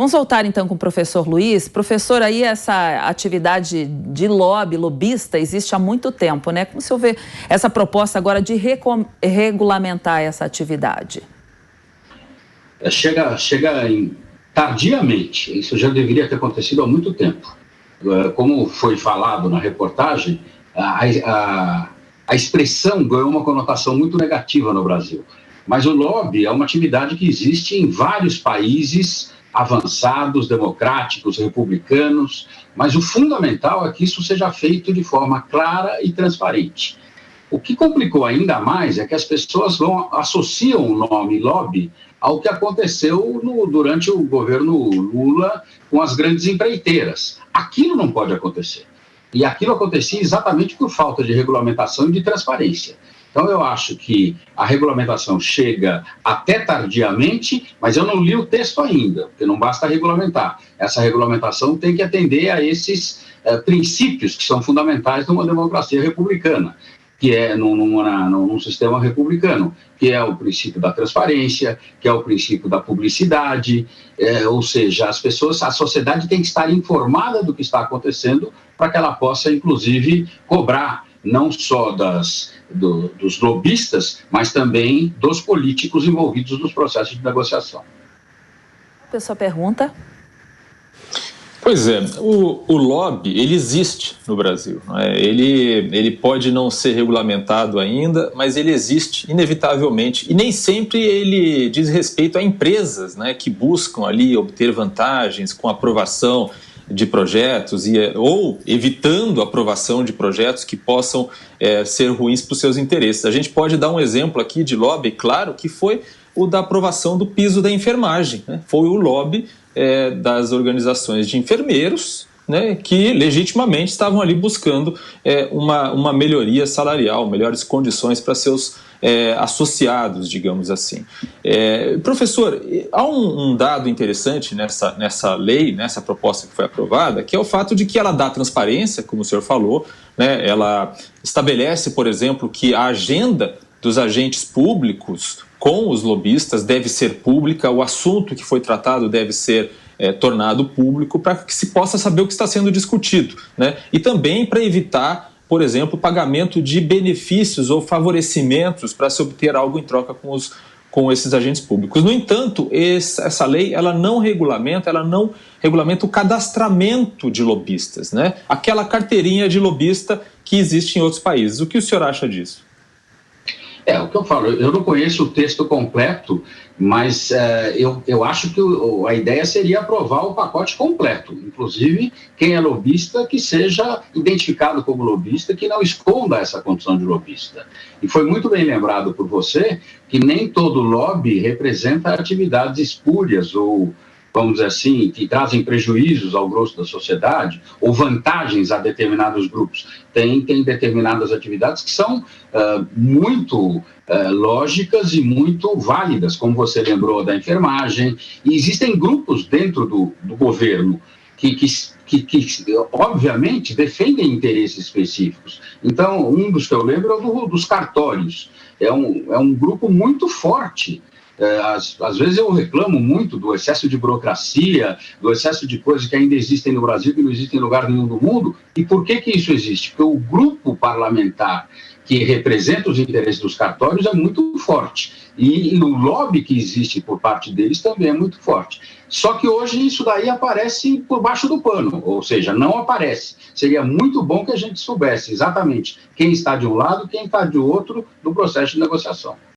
Vamos voltar então com o professor Luiz. Professor, aí essa atividade de lobista existe há muito tempo, né? Como o senhor vê essa proposta agora de regulamentar essa atividade? Chega tardiamente, isso já deveria ter acontecido há muito tempo. Como foi falado na reportagem, a expressão ganhou uma conotação muito negativa no Brasil. Mas o lobby é uma atividade que existe em vários países avançados, democráticos, republicanos, mas o fundamental é que isso seja feito de forma clara e transparente. O que complicou ainda mais é que as pessoas associam o nome lobby ao que aconteceu durante o governo Lula com as grandes empreiteiras. Aquilo não pode acontecer. E aquilo acontecia exatamente por falta de regulamentação e de transparência. Então, eu acho que a regulamentação chega até tardiamente, mas eu não li o texto ainda, porque não basta regulamentar. Essa regulamentação tem que atender a esses princípios que são fundamentais numa democracia republicana, que é num sistema republicano, que é o princípio da transparência, que é o princípio da publicidade, ou seja, a sociedade tem que estar informada do que está acontecendo para que ela possa, inclusive, cobrar não só dos lobistas, mas também dos políticos envolvidos nos processos de negociação. A pessoa pergunta. Pois é, o lobby, ele existe no Brasil. Não é? Ele pode não ser regulamentado ainda, mas ele existe inevitavelmente. E nem sempre ele diz respeito a empresas, né, que buscam ali obter vantagens com aprovação de projetos ou evitando a aprovação de projetos que possam ser ruins para os seus interesses. A gente pode dar um exemplo aqui de lobby, claro, que foi o da aprovação do piso da enfermagem, né? Foi o lobby das organizações de enfermeiros, né, que legitimamente estavam ali buscando uma melhoria salarial, melhores condições para seus associados, digamos assim. Professor, há um dado interessante nessa lei, nessa proposta que foi aprovada, que é o fato de que ela dá transparência, como o senhor falou, né, ela estabelece, por exemplo, que a agenda dos agentes públicos com os lobistas deve ser pública, o assunto que foi tratado deve ser tornado público para que se possa saber o que está sendo discutido, né? E também para evitar, por exemplo, o pagamento de benefícios ou favorecimentos para se obter algo em troca com esses agentes públicos. No entanto, essa lei ela não regulamenta o cadastramento de lobistas, né? Aquela carteirinha de lobista que existe em outros países. O que o senhor acha disso? O que eu falo, eu não conheço o texto completo, mas eu acho que a ideia seria aprovar o pacote completo. Inclusive, quem é lobista, que seja identificado como lobista, que não esconda essa condição de lobista. E foi muito bem lembrado por você que nem todo lobby representa atividades espúrias ou, vamos dizer assim, que trazem prejuízos ao grosso da sociedade ou vantagens a determinados grupos. Tem determinadas atividades que são muito lógicas e muito válidas, como você lembrou da enfermagem, e existem grupos dentro do governo que obviamente defendem interesses específicos. Então, um dos que eu lembro é o dos cartórios. É um grupo muito forte. Às vezes eu reclamo muito do excesso de burocracia, do excesso de coisas que ainda existem no Brasil, que não existem em lugar nenhum do mundo. E por que isso existe? Porque o grupo parlamentar que representa os interesses dos cartórios é muito forte. E o lobby que existe por parte deles também é muito forte. Só que hoje isso daí aparece por baixo do pano, ou seja, não aparece. Seria muito bom que a gente soubesse exatamente quem está de um lado, quem está de outro no processo de negociação.